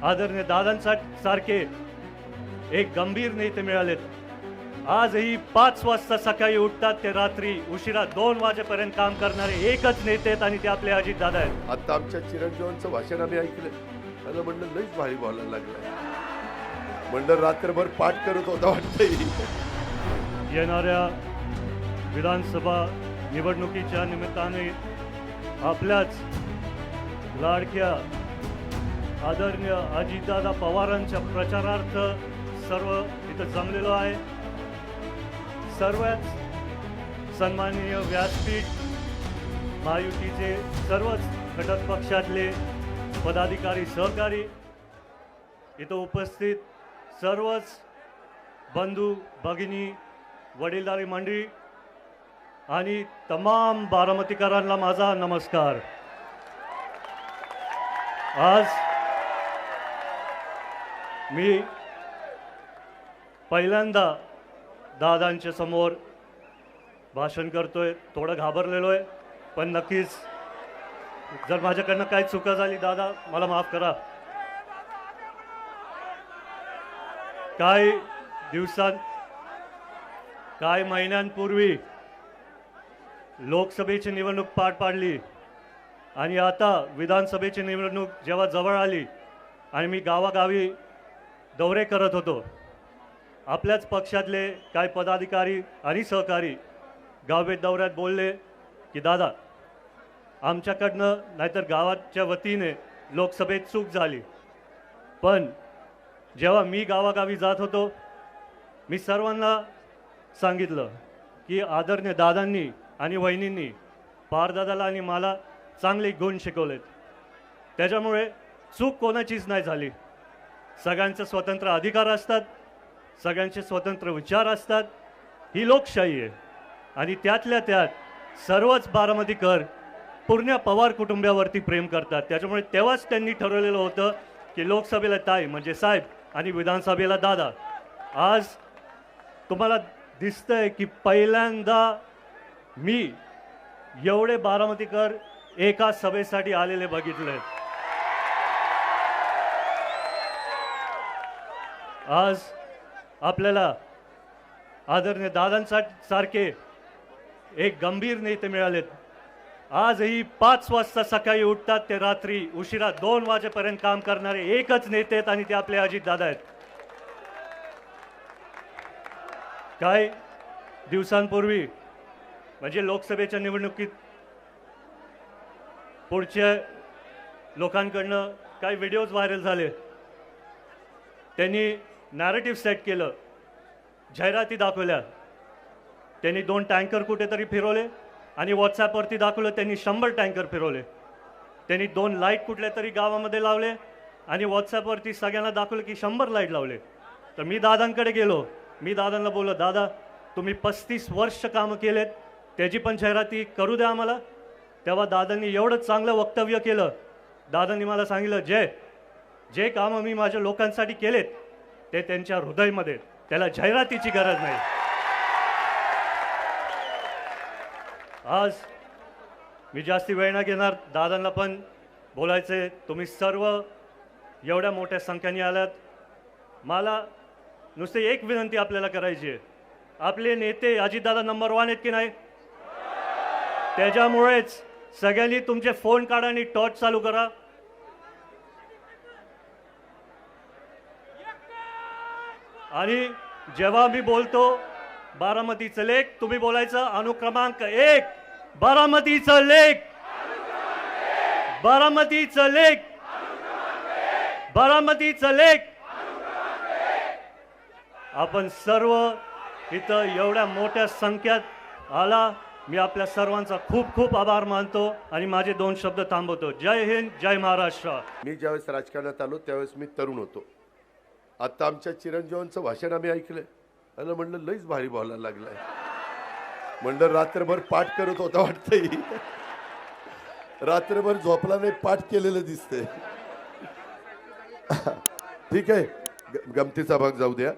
आदरणीय दादांसारखे एक गंभीर नेते मिळालेत. आजही 5 वाजता सकाळी उठतात ते रात्री उशिरा 2 वाजेपर्यंत काम करणारे एकच नेते आहेत आणि ते आपले अजित दादा आहेत. आता आमच्या चिरंजीवांचं भाषण आम्ही ऐकलं. मला म्हणलं लईच भारी बोलायला लागलं. म्हणलं रात्रभर पाठ करत होता वाटतंय. येणाऱ्या विधानसभा निवडणुकीच्या निमित्ताने आपल्याच लाडक्या आदरणीय अजितदादा पवारांच्या प्रचारार्थ सर्व इथं जमलेलो आहे. सर्वच सन्माननीय व्यासपीठ महायुतीचे सर्वच घटक पक्षातले पदाधिकारी सहकारी इथं उपस्थित सर्वच बंधू भगिनी वडीलधारी मंडळी आणि तमाम बारामतीकरांना माझा नमस्कार. आज मी पहिल्यांदा दादांच्या समोर भाषण करतोय. थोडं घाबरलेलो आहे, पण नक्कीच जर माझ्याकडनं काही चुका झाली दादा मला माफ करा. काही महिन्यांपूर्वी लोकसभेची निवडणूक पार पाडली आणि आता विधानसभेची निवडणूक जेव्हा जवळ आली आणि मी गावागावी दौरे करत होतो, आपल्याच पक्षातले काही पदाधिकारी आणि सहकारी गावभेट दौऱ्यात बोलले की दादा आमच्याकडनं नाहीतर गावाच्या वतीने लोकसभेत चूक झाली. पण जेव्हा मी गावागावी जात होतो मी सर्वांना सांगितलं की आदरणीय दादांनी आणि वहिनींनी पारदादाला आणि मला चांगले गुण शिकवलेत. त्याच्यामुळे चूक कोणाचीच नाही झाली. सगळ्यांचे स्वतंत्र अधिकार असतात, सगळ्यांचे स्वतंत्र विचार असतात. ही लोकशाही आहे आणि त्यातल्या त्यात सर्वच बारामतीकर पूर्ण पवार कुटुंबावरती प्रेम करतात. त्याच्यामुळे तेव्हाच त्यांनी ठरवलेलं होतं की लोकसभेला ताई म्हणजे साहेब आणि विधानसभेला दादा. आज तुम्हाला दिसतंय की पहिल्यांदा मी एवढे बारामतीकर एका सभेसाठी आलेले बघितले. आज आपल्याला आदरणीय दादांसारखे एक गंभीर नेते मिळालेत. आजही 5 वाजता सकाळी उठतात ते रात्री उशिरा 2 वाजेपर्यंत काम करणारे एकच नेते आहेत आणि ते आपले अजित दादा आहेत. काही दिवसांपूर्वी म्हणजे लोकसभेच्या निवडणुकीत पुढच्या लोकांकडनं काही व्हिडिओज व्हायरल झाले. त्यांनी नॅरेटिव्ह सेट केलं, जाहिराती दाखवल्या. त्यांनी 2 टँकर कुठेतरी फिरवले आणि व्हॉट्सॲपवरती दाखवलं त्यांनी 100 टँकर फिरवले. त्यांनी 2 लाईट कुठल्या तरी गावामध्ये लावले आणि व्हॉट्सॲपवरती सगळ्यांना दाखवलं की 100 लाईट लावले. तर मी दादांकडे गेलो. मी दादांना बोललो, दादा तुम्ही 35 वर्ष कामं केलेत, त्याची पण जाहिराती करू द्या आम्हाला. तेव्हा दादांनी एवढं चांगलं वक्तव्य केलं. दादांनी मला सांगितलं, जे कामं मी माझ्या लोकांसाठी केलेत ते त्यांच्या हृदयामध्ये, त्याला जाहिरातीची गरज नाही. आज मी जास्ती वेळ न घेणार, दादांना पण बोलायचे. तुम्ही सर्व एवढ्या मोठ्या संख्येने आलात. मला नुसते एक विनंती आपल्याला करायची आहे. आपले नेते अजितदादा नंबर 1 आहेत की नाही? त्याच्यामुळेच सगळ्यांनी तुमचे फोन काढा आणि टॉर्च चालू करा. आणि जेव्हा मी बोलतो बारामतीचं लेख, तुम्ही बोलायचं अनुक्रमांक 1 बारामतीचं लेख, बारामतीचं लेख, बारामतीचं लेख. आपण सर्व इथं एवढ्या मोठ्या संख्येत आला. मी आपल्या सर्वांचा खूप खूप आभार मानतो आणि माझे 2 शब्द थांबवतो. जय हिंद, जय महाराष्ट्र. मी ज्यावेळेस राजकारणात आलो त्यावेळेस मी तरुण होतो. आता आमच्या चिरंजीवांचं भाषण आम्ही ऐकलं. मला म्हणलं लईच भारी बोलायला लागलाय. म्हणलं रात्रभर पाठ करत होता वाटतंय. रात्रभर झोपला नाही, पाठ केलेलं दिसतंय. ठीक आहे, गमतीचा भाग जाऊ द्या.